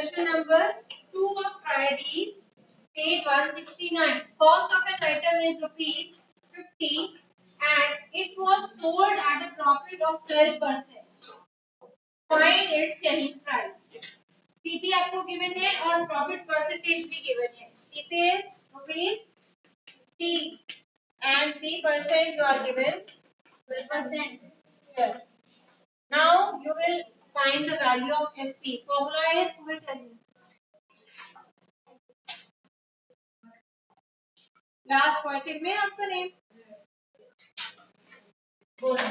Question number 2 of Fridays, page 169. Cost of an item is rupees 50 and it was sold at a profit of 12%. Find its selling price. CP आपको given है और profit percentage भी given है. CP is rupees T and T% you are given 12%. Yes. Now you will find the value of SP. Formula is who will tell you. Last question में आपका name. बोलो.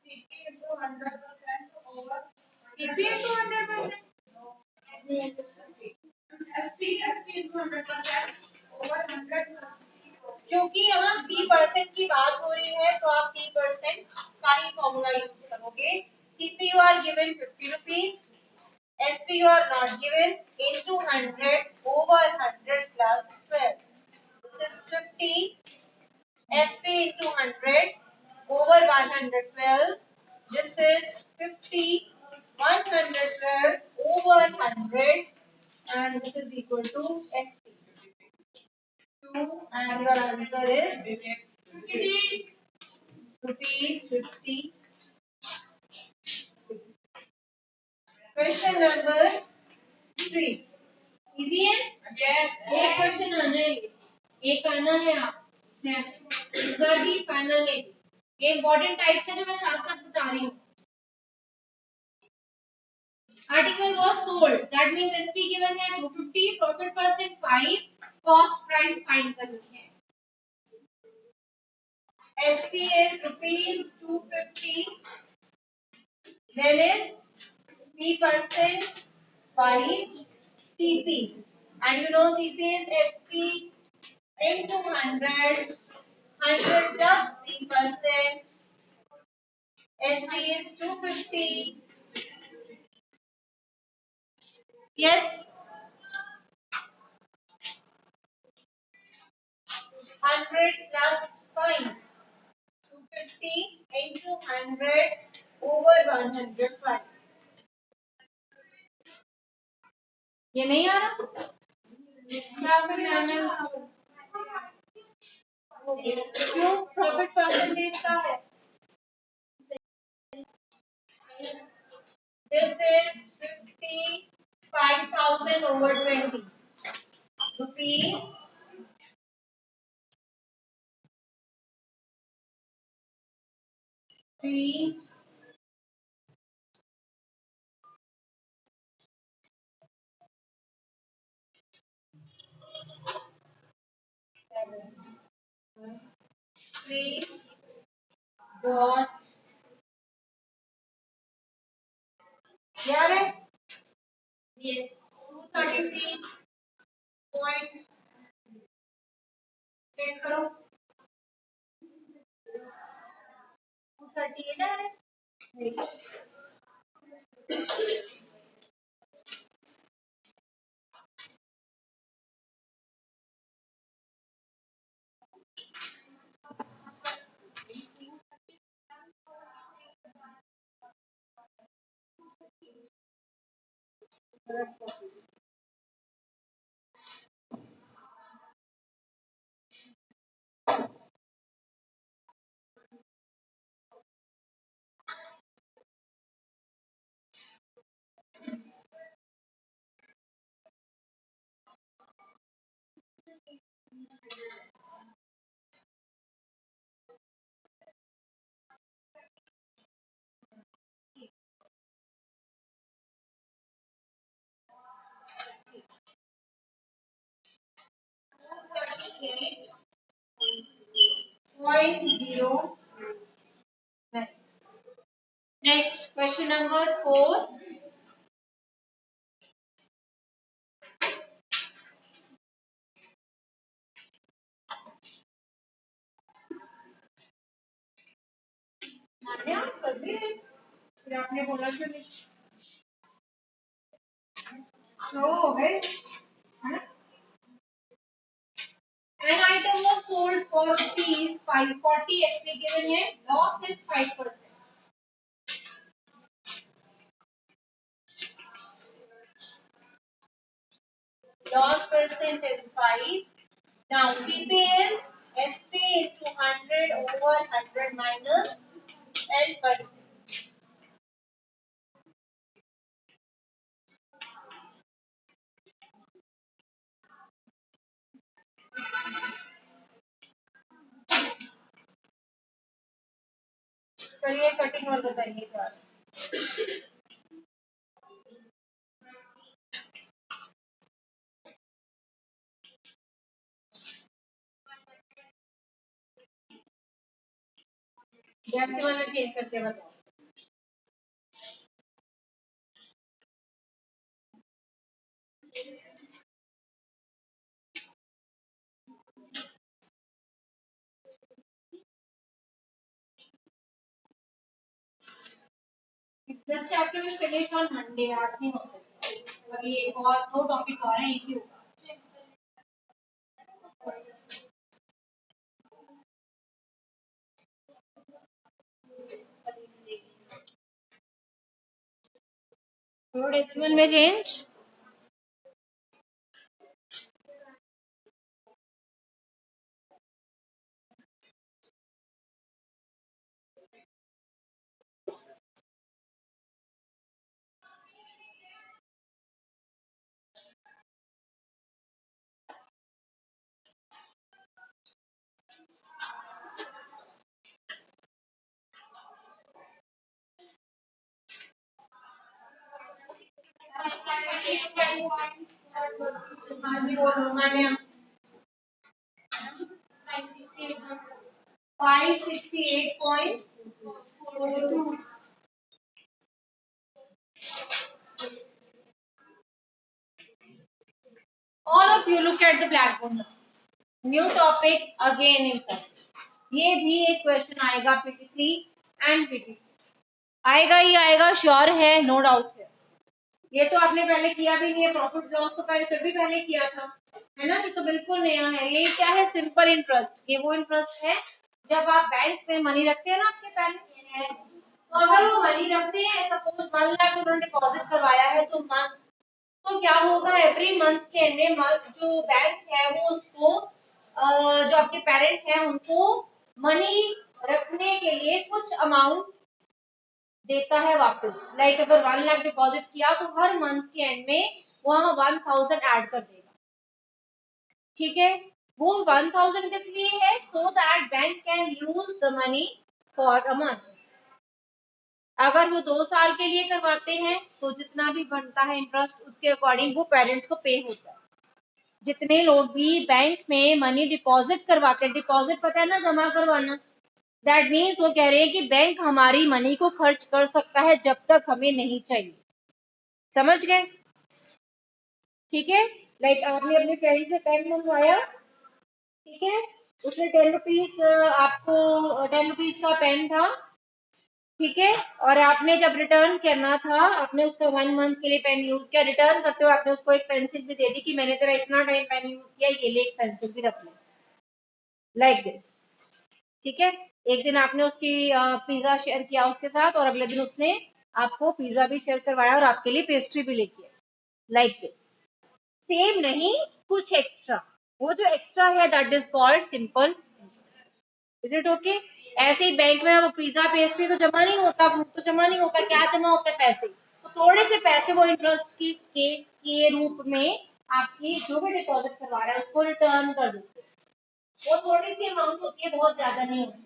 CP into 100% over. CP into 100%. SP into 100% over 100 plus. क्योंकि यहाँ P% की बात हो रही है तो आप P% का ही फॉर्मूला यूज करोगे. CP you are given 50 rupees. SP you are not given into 100 over 100 plus 12. This is 50. SP into 100 over 112. This is 50. 112 over 100 and this is equal to SP. 2 and your answer is 50 rupees 50. Question number 3. Easy है? Yes. एक question आना है, एक आना है आपसे. इसका भी फाइनल है. ये इम्पोर्टेंट टाइप से जो मैं साथ साथ बता रही हूँ. Article was sold. That means SP given है 250, profit percent 5, cost price find करनी है. SP is rupees 250. Then is P% 5 CP. And you know CP is SP into 100. 100 plus P%. SP is 250. Yes. 100 plus 5. 250 into 100 over 105. ये नहीं आ रहा? क्या फिर क्यों profit percentage का है? This is 55,000 over 20 rupees. Three. Three dot यार है yes 233 point चेक करो 238 है Next question number 4. आप कर रहे हैं फिर आपने बोला कि स्लो हो गए है ना. An item was sold for rupees 540. SP given है. Loss is 5%. Loss percent is 5. Now CP is SP into 100 over 100 minus L%. चलिए कटिंग और बताइए क्या। डेसिमल में चेंज करके बताओ। This chapter will finish on Monday, आज नहीं हो सकता। अभी एक और दो टॉपिक और हैं, एक ही होगा। डेसिमल में चेंज। हाँ जी बोलो मैंने 568.42. All of you look at the blackboard now. New topic again in fact. ये भी एक क्वेश्चन आएगा PT3 एंड PT आएगा ही आएगा, श्योर है, नो डाउट है। ये तो आपने पहले किया भी नहीं है, प्रॉफिट लॉस तो पहले फिर भी पहले किया था, है ना। ये तो बिल्कुल नया है। ये क्या है? Simple interest. ये वो इंटरेस्ट है जब आप बैंक में मनी रखते हैं ना, आपके पेरेंट्स, तो अगर वो मनी रखते हैं, सपोज 1 लाख उन्होंने डिपॉजिट करवाया है, तो क्या होगा, एवरी मंथ के एंड में जो बैंक है वो उसको जो आपके पेरेंट है उनको मनी रखने के लिए कुछ अमाउंट देता है वापस। लाइक अगर 1 लाख डिपॉजिट किया तो हर मंथ के एंड में वहां 1000 ऐड कर देगा। ठीक है, वो 1000 किस लिए है? So that bank can use the money for a month. अगर वो 2 साल के लिए करवाते हैं तो जितना भी बनता है इंटरेस्ट उसके अकॉर्डिंग वो पेरेंट्स को पे होता है। जितने लोग भी बैंक में मनी डिपॉजिट करवाते हैं, डिपॉजिट पता है ना, जमा करवाना, दैट मीन्स वो कह रहे हैं कि बैंक हमारी मनी को खर्च कर सकता है जब तक हमें नहीं चाहिए। समझ गए? ठीक है, लाइक आपने अपने फ्रेंड से पेन मंगवाया, ठीक है, उसने 10 रुपीज आपको 10 रुपीज का पेन था, ठीक है, और आपने जब रिटर्न करना था, आपने उसका 1 मंथ के लिए पेन यूज किया, रिटर्न करते हुए आपने उसको एक पेंसिल भी दे दी कि मैंने तेरा इतना टाइम पेन यूज किया, ये ले एक पेंसिल भी रख ले, लाइक दिस। ठीक है, एक दिन आपने उसकी पिज्जा शेयर किया उसके साथ और अगले दिन उसने आपको पिज्जा भी शेयर करवाया और आपके लिए पेस्ट्री भी लेके आई, लाइक दिस। सेम नहीं, कुछ एक्स्ट्रा, वो जो एक्स्ट्रा है that is called simple. Is it okay? ऐसे ही बैंक में वो पिज्जा पेस्ट्री तो जमा नहीं होता, फ्रूट तो जमा नहीं होता, क्या जमा होता है? पैसे। तो थोड़े से पैसे वो इंटरेस्ट के रूप में आपकी जो भी डिपॉजिट करवा रहा है उसको रिटर्न कर देते हैं। वो थोड़ी सी अमाउंट होती है, बहुत ज्यादा नहीं होती।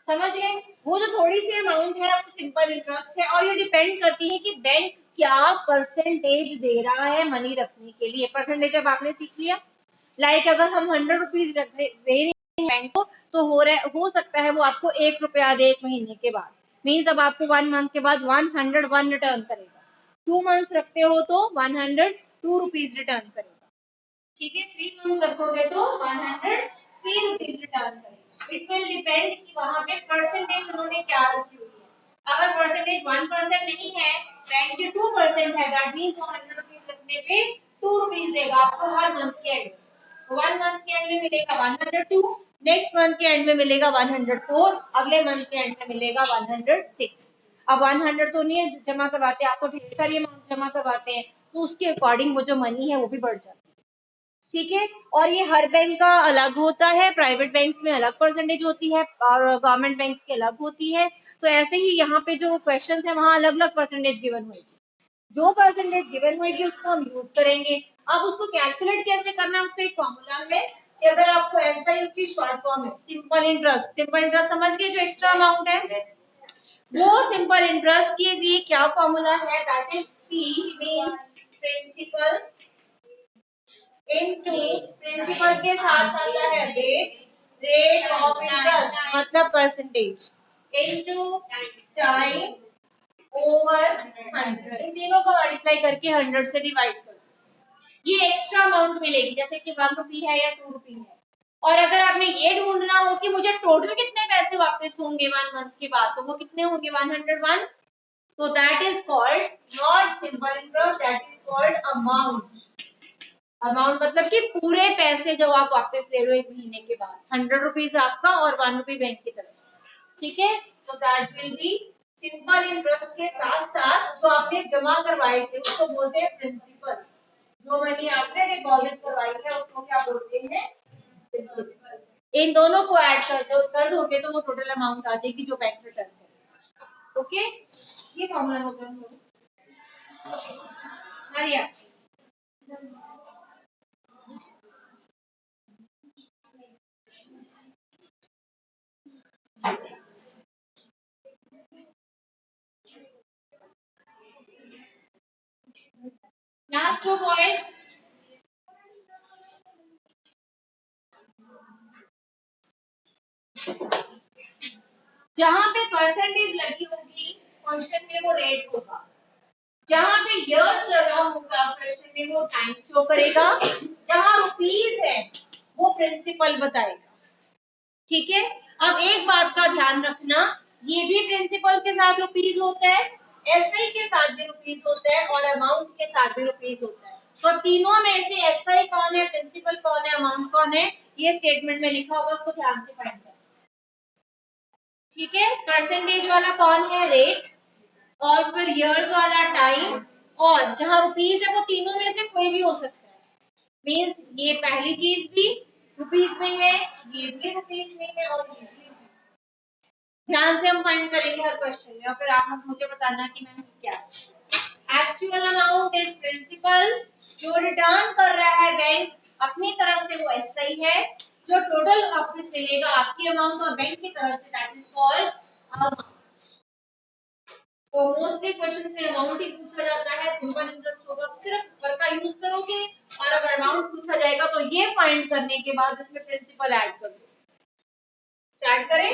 समझ गए? वो जो थोड़ी सी अमाउंट है वो सिंपल इंटरेस्ट है, और ये डिपेंड करती है कि बैंक क्या परसेंटेज दे रहा है मनी रखने के लिए। परसेंटेज अब आपने सीख लिया। लाइक अगर हम 100 रुपीज दे रहे हैं बैंक को, तो हो सकता है वो आपको 1 रुपया दे 1 महीने के बाद। मीन्स अब आपको 1 मंथ के बाद 101 रिटर्न करेगा। 2 मंथ्स रखते हो तो 102 रुपीज रिटर्न करेगा। ठीक है, 3 मंथ रखोगे तो 103 रुपीज रिटर्न करेगा। इट विल डिपेंड कि वहां पे परसेंटेज उन्होंने क्या रखी हुई है। अगर परसेंटेज 1% नहीं है, बैंक की 2% है, दैट मींस वो 100 रुपीज रखने पे 2 रुपीज देगा आपको हर मंथ के एंड में। 1 मंथ के एंड में मिलेगा 102, नेक्स्ट मंथ के एंड में मिलेगा 104, अगले मंथ के एंड में मिलेगा 106। अब 100 तो नहीं है जमा करवाते, आप तो ढेर सारी अमाउंट जमा करवाते हैं, तो उसके अकॉर्डिंग वो जो मनी है वो भी बढ़ जाती है। ठीक है, और ये हर बैंक का अलग होता है, प्राइवेट बैंक्स में अलग परसेंटेज होती है और गवर्नमेंट बैंक्स की अलग होती है। तो ऐसे ही यहाँ पे जो क्वेश्चन है वहाँ अलग अलग परसेंटेज गिवन होगी, जो परसेंटेज गिवन होगी उसको हम यूज करेंगे। अब उसको कैलकुलेट कैसे करना है, उसका एक फॉर्मूला है कि अगर आपको ऐसा ही उसकी शॉर्ट फॉर्म है सिंपल इंटरेस्ट, सिंपल इंटरेस्ट समझ गए जो एक्स्ट्रा अमाउंट है, वो सिंपल इंटरेस्ट के लिए क्या फॉर्मूला है, that is P means principal into principal के साथ आता है रेट ऑफ इंटरेस्ट मतलब परसेंटेज इनटू टाइम ओवर 100, इन तीनों को मल्टीप्लाई करके 100 से डिवाइड कर दो। ये एक्स्ट्रा अमाउंट मिलेगी, जैसे कि 1 रुपी है या 2 रुपी है। और अगर आपने ये ढूंढना हो कि मुझे टोटल कितने पैसे वापस होंगे 1 मंथ के बाद, तो वो कितने होंगे 101, तो that is called not simple interest, that is called amount. Amount मतलब कि पूरे पैसे जो आप वापस ले लो एक महीने के बाद, 100 रुपीज आपका और 1 रुपी बैंक की तरफ से, ठीक है। तो that will be simple interest के साथ साथ जो आपने जमा करवाए थे उसको बोलते हैं प्रिंसिपल, जो मनी आपने डिपॉजिट करवाई है उसको क्या बोलते हैं प्रिंसिपल। इन दोनों को ऐड कर दोगे तो वो टोटल अमाउंट आ जाएगी जो बैंक रिटर्न करेगा। ओके, ये फॉर्मूला नोट कर लो। हरिया last two boys, जहां पे परसेंटेज लगी होगी क्वेश्चन में वो रेट होगा, जहां पे इयर्स लगा होगा क्वेश्चन में वो टाइम शो करेगा, जहां रुपीस है वो प्रिंसिपल बताएगा। ठीक है, अब एक बात का ध्यान रखना, ये भी प्रिंसिपल के साथ रुपीस होता है, एसआई के साथ भी रुपीस होता है और अमाउंट के साथ भी रुपीस होता है। तो तीनों में से एसआई कौन है, प्रिंसिपल कौन है, अमाउंट कौन है, ये स्टेटमेंट में लिखा होगा, उसको ध्यान से फाइंड करना। ठीक है, परसेंटेज वाला कौन है रेट, और फिर इयर्स वाला टाइम, और जहां रुपीस है वो तीनों में से कोई भी हो सकता है। मींस ये पहली चीज भी रुपीस में है, ये भी रुपीस में है और ये भी रुपीस में। ध्यान से हम फाइंड करेंगे हर क्वेश्चन में, और फिर आप मुझे बताना कि मैम क्या है। एक्चुअल अमाउंट इज प्रिंसिपल, जो रिटर्न कर रहा है बैंक अपनी तरफ से वो एसआई है, जो टोटल वापस मिलेगा आपकी अमाउंट और बैंक की तरफ say that is called amount. तो मोस्टली क्वेश्चन में अमाउंट ही पूछा जाता है, सिंपल इंटरेस्ट होगा तो सिर्फ पर का यूज करोगे, और अगर अमाउंट पूछा जाएगा तो ये फाइंड करने के बाद इसमें प्रिंसिपल ऐड कर दो। स्टार्ट करें,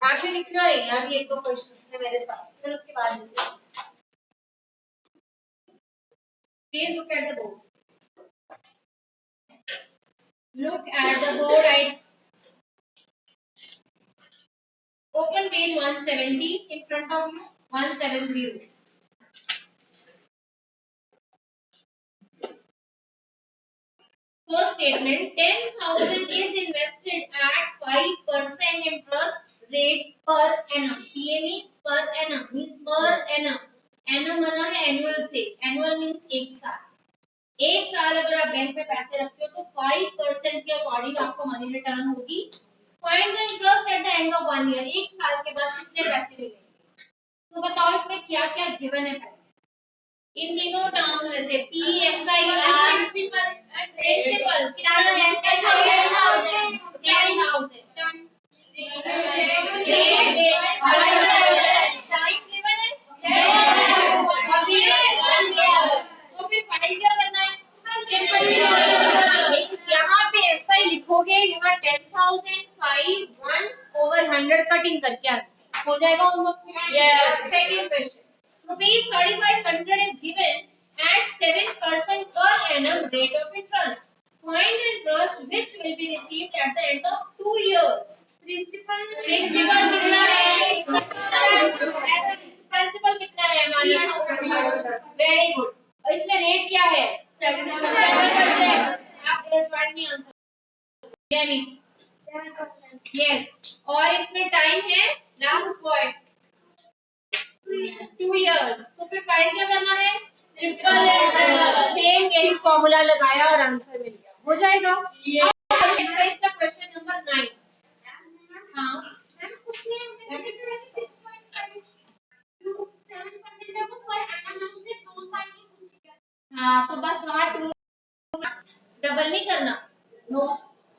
आप भी लिखना है, अभी एक दो क्वेश्चन है मेरे साथ, फिर उसके बाद please look at the board, look at the board, I open page 170 in front of you, 170. First statement, 10,000 is invested at 5% interest rate per annum. PA means per annum, means per annum. Annum माना है annual से, annual means एक साल। एक साल अगर आप bank में पैसे रखते हो तो 5% के अकॉर्डिंग आपको मनी रिटर्न होगी। Find the interest at the end of 1 year. एक साल के बाद कितने पैसे मिलेंगे? तो बताओ इसमें क्या क्या गिवन है? इन तीनों टर्म में से P S I R principal कितना है 10,000 टाइम गिवन है तो फिर फाइंड क्या करना है, सिंपल यहाँ पे SI लिखोगे, यहाँ 10,000 5 1 over 100 कटिंग करके आंसर हो जाएगा homework. Yes, second question, rupees 3,500 is given at 7% per annum rate of interest. Find the interest which will be received at the end of 2 years. Principal कितना है? Principal कितना है हमारा? Very good. और इसमें रेट क्या है? 7%। आप ज्वाइन नहीं आंसर यानी 7%। यस, और इसमें टाइम है लास्ट पॉइंट years. तो फिर फाइंड क्या करना है? Triple interest. सेम यही फॉर्मूला लगाया और आंसर मिल गया. हो जाएगा. एक्सरसाइज का क्वेश्चन नंबर 9. हाँ कुछ नहीं. हाँ तो बस वहाँ 2 डबल नहीं करना. नो.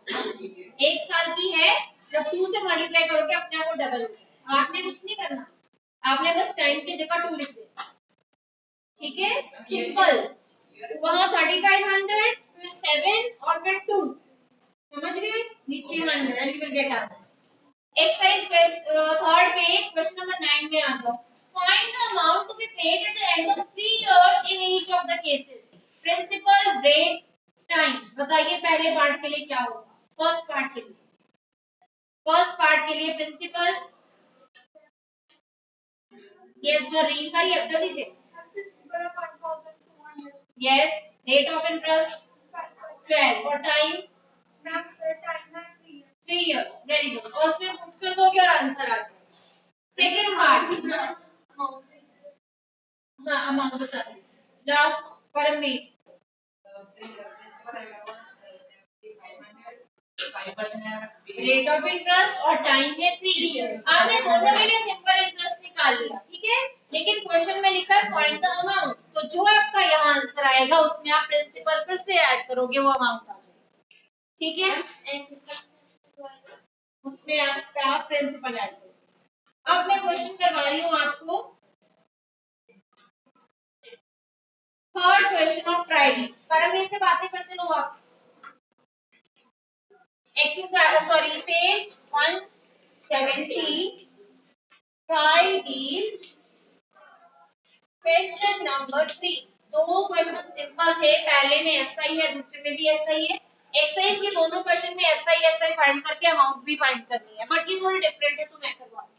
1 साल की है, जब 2 से मल्टीप्लाई करोगे अपने आप वो डबल होगा. आपने कुछ नहीं करना. आपने बस टाइम की जगह 2 लिख देना. ठीक है, सिंपल. वहाँ 3500 फिर 7 और फिर 2. समझ गए? नीचे 100 and you will get answer. Exercise third page question number 9 में आ जाओ. Find the amount to be paid at the end of 3 years in each of the cases. Principal, rate, time. बताइए पहले पार्ट के लिए क्या होगा? फर्स्ट पार्ट के लिए. फर्स्ट पार्ट के लिए प्रिंसिपल. यस सर, हरी अब जल्दी से. यस. रेट ऑफ इंटरेस्ट 12 और टाइम 3 years. Very good. और उसमें पुट कर दोगे और आंसर आ जाएगा. Second part. हाँ अमाउंट बता. Last Paramvir. Rate of interest और टाइम है 3 ईयर. आपने दोनों के लिए सिंपल इंटरेस्ट निकाल लिया. ठीक है, लेकिन क्वेश्चन में लिखा है फाइंड द अमाउंट. तो जो आपका यहाँ आंसर आएगा उसमें आप प्रिंसिपल फिर से ऐड करोगे, वो अमाउंट आ जाएगा. ठीक है, उसमें आप प्रिंसिपल ऐड करोगे. अब मैं क्वेश्चन करवा रही हूँ आपको. Third question of tried. Paramvir से बातें करते रहो आप. Exercise, sorry, page 170. Try these. Question number 3. दो क्वेश्चन सिंपल थे. पहले में एसआई है, दूसरे में भी एसआई है. एक्सरसाइज के दोनों क्वेश्चन में एसआई फाइंड करके अमाउंट भी फाइंड करनी है, बट ये थोड़ी डिफरेंट है तो मैं करवा दूं.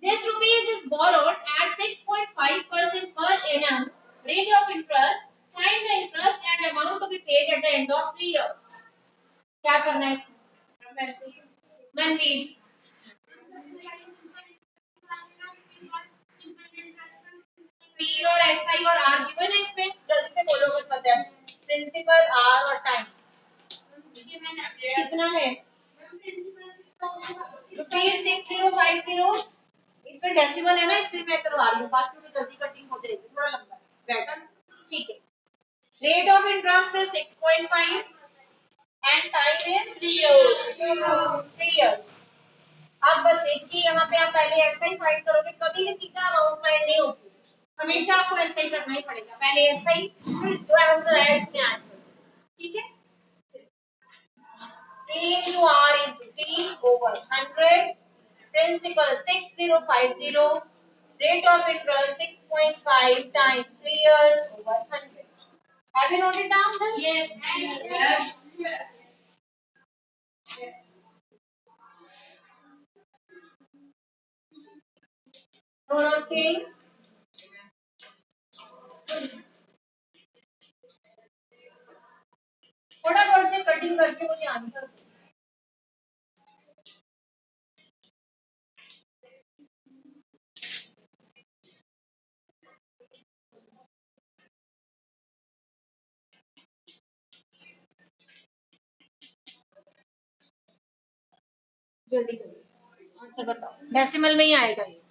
This rupees is borrowed at 6.5% per annum rate of interest. Find the interest and amount to be paid at the end of 3 years. क्या करना है मनवीर? पी और एसआई और आर गिवन है. इसमें जल्दी से बोलोगे तो पता है. प्रिंसिपल, आर और टाइम कितना है? ₹6050. इसमें डेसिमल है ना, इसलिए मैं करवा रही हूँ. बाकी में जल्दी कटिंग हो जाएगी, थोड़ा लंबा बैठ. ठीक है. रेट ऑफ इंटरेस्ट है 6.5 एंड टाइम इज 3 years. अब बस देखिए यहाँ पे आप पहले ऐसा ही फाइंड करोगे, कभी भी सीधा अमाउंट फाइंड नहीं होती. हमेशा आपको ऐसा ही करना ही पड़ेगा. पहले ऐसा ही, फिर जो आंसर आया इसमें ऐड करो. ठीक है. 3 into r into t over 100. Principal 6050. Rate of interest 6.5 times 3 years over 100. Have you noted down this? Yes. Yes. No nothing. थोड़ा बहुत से कटिंग करके मुझे आंसर. जल्दी करिए, आंसर बताओ. डेसिमल में ही आएगा ये.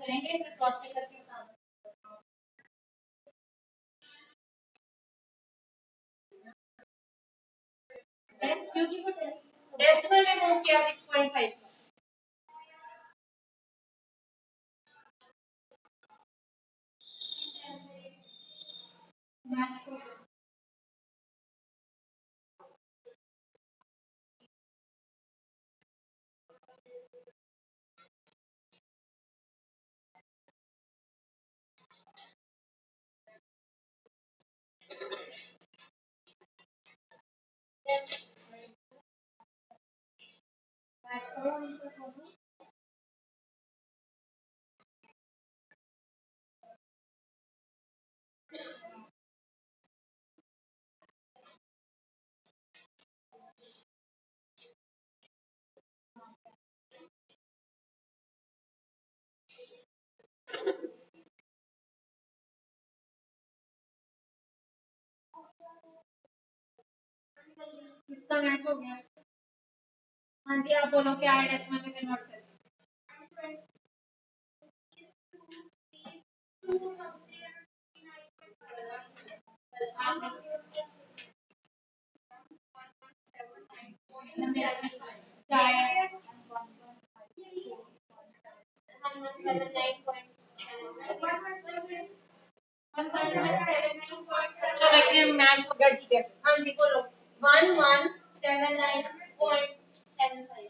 करेंगे फिर क्रॉस चेक करके बताना। क्योंकि वो डेसिमल में मूव किया 6.5 मैच हो गया। मैच करो इसको छोड़ो। इसका मैच हो गया। हाँ जी आप बोलो क्या है डेसिमल में कन्वर्ट करके। चलो ये मैच हो गया ठीक है। हाँ जी बोलो 1179.75।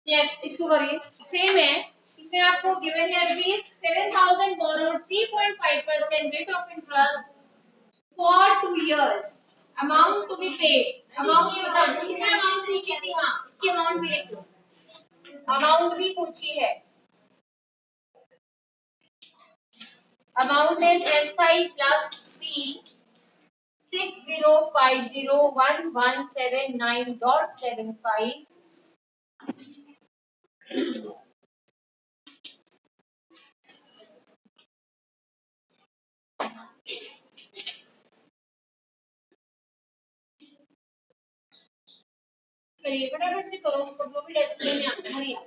यस इसको करिए सेम है। इसमें आपको गिवन है rupees 7000 borrowed 3.5% rate of interest for 2 years। Amount to be paid amount बताना इसमें अमाउंट पूछी थी। हाँ इसकी अमाउंट भी लिख दो। अमाउंट भी पूछी है। Amount is SI plus P 60501179.75। चलिए फटाफट से करो उसको जो भी डेसिमल में आता है। हरिया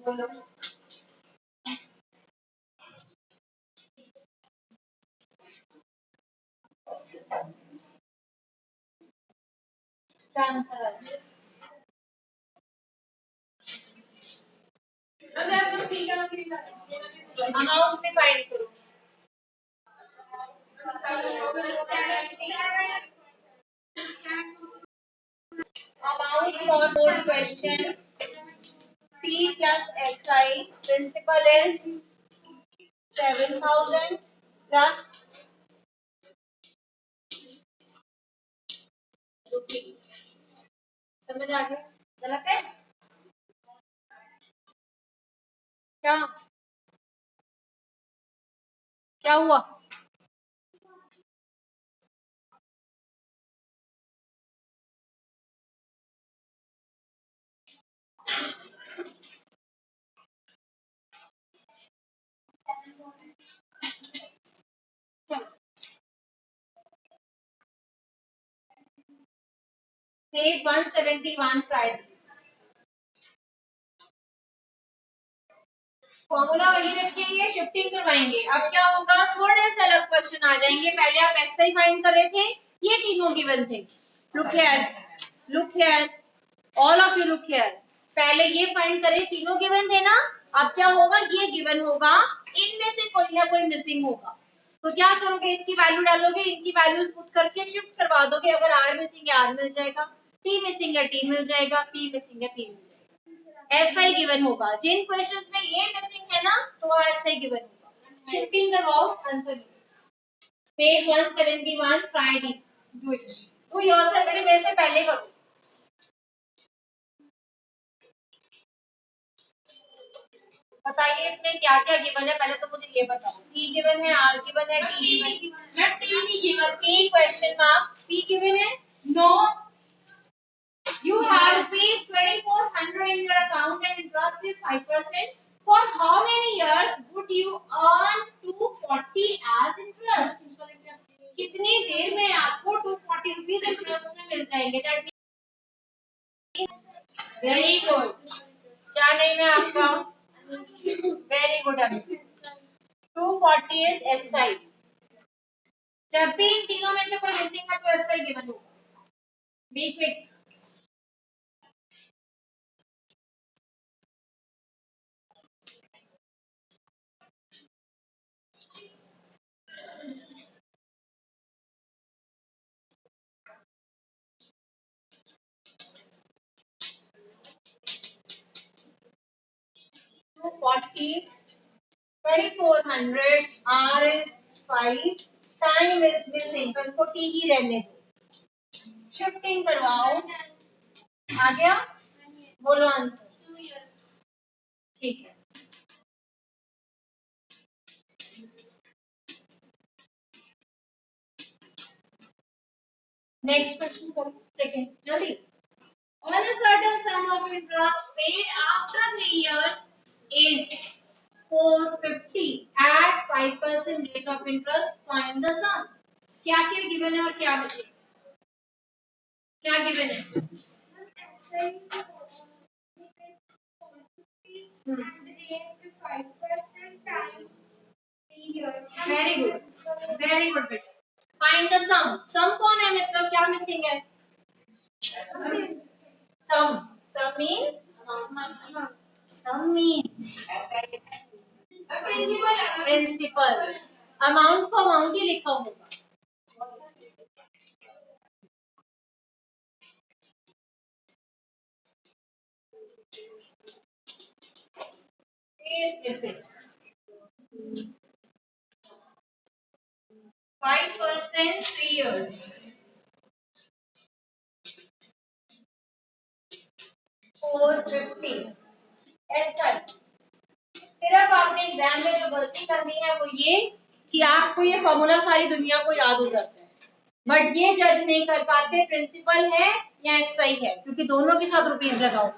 बोलो क्या आंसर है। अमाउंट में फाइंड करो। Amount for board question P plus SI principal is 7000 plus rupees। समझ आ गया गलत है क्या क्या हुआ। Page 171 try this। फॉर्मूला वही रखेंगे शिफ्टिंग करवाएंगे। अब क्या होगा थोड़े से अलग क्वेश्चन आ जाएंगे। पहले आप ऐसे ही फाइंड कर रहे थे ये तीनों गिवन थे। Look here all of you look here. पहले ये फाइंड करे तीनों गिवन थे ना। अब क्या होगा ये गिवन होगा इनमें से कोई ना कोई मिसिंग होगा। तो क्या करोगे इसकी वैल्यू डालोगे इनकी वैल्यूज पुट करके शिफ्ट करवा दोगे। अगर आर मिसिंग है आर मिल जाएगा टी मिसिंग है टी मिल जाएगा टी मिसिंग है टी मिल जाएगा। ऐसा ही गिवन होगा। जिन क्वेश्चंस में ये मिसिंग है ना तो ऐसा ही गिवन होगा। शिफ्टिंग करवाओ answer. Page 171 try this do it. Do yourself बड़ी मेरे से पहले करो। बताइए इसमें क्या क्या गिवन है। पहले तो मुझे ये बताओ P गिवन है R गिवन है T गिवन है। T नहीं given P question mark P given है। No you have rupees 2400 in your account and interest is 5%। for how many years would you earn 240 as interest. कितनी देर में आपको 240 rupees interest में मिल जाएंगे? That means very good. क्या name है आपका? Very good. 240 is SI. जब भी इन तीनों में से कोई मिसिंग है तो एसआई गिवन होगा। Be quick. To 2400 R is 5 time is missing तो इसको T ही रहने दो। शिफ्टिंग करवाओ। आ गया? बोलो आंसर। 2 years। ठीक है। नेक्स्ट क्वेश्चन करो। सेकंड जल्दी। On a certain sum of interest paid after 3 years is 450 at 5% rate of interest. Find the sum. क्या क्या गिवन है और क्या बचे? क्या गिवन है? वेरी गुड, वेरी गुड बेटा। फाइंड द सम। सम कौन है मतलब? क्या मिसिंग है? सम। सम मीन्स प्रिंसिपल। अमाउंट को अमाउंट ही लिखा होगा। is missing 5% 3 years 450 ऐसा। सिर्फ आपने एग्जाम में जो गलती करनी है वो ये कि आपको ये फॉर्मूला सारी दुनिया को याद हो जाता है, बट ये जज नहीं कर पाते प्रिंसिपल है या एसआई है, क्योंकि दोनों के साथ रुपीस लगाओ।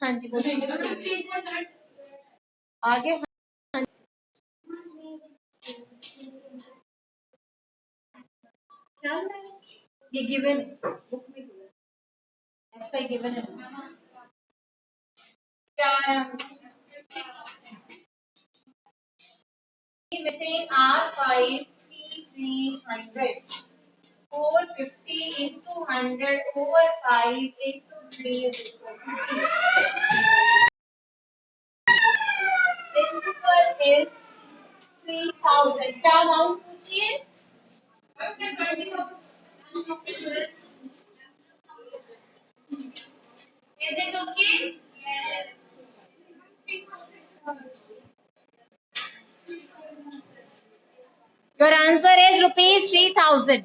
हाँ जी बोलिए आगे। ये गिवन बुक में ऐसा ही गिवन है। क्या है? missing R5 P300 450 into 100 over 5 into 3 is equal to 3. Principal is 3000. क्या अमाउंट पूछिए? Is it okay? Yes. Your answer is rupees 3000.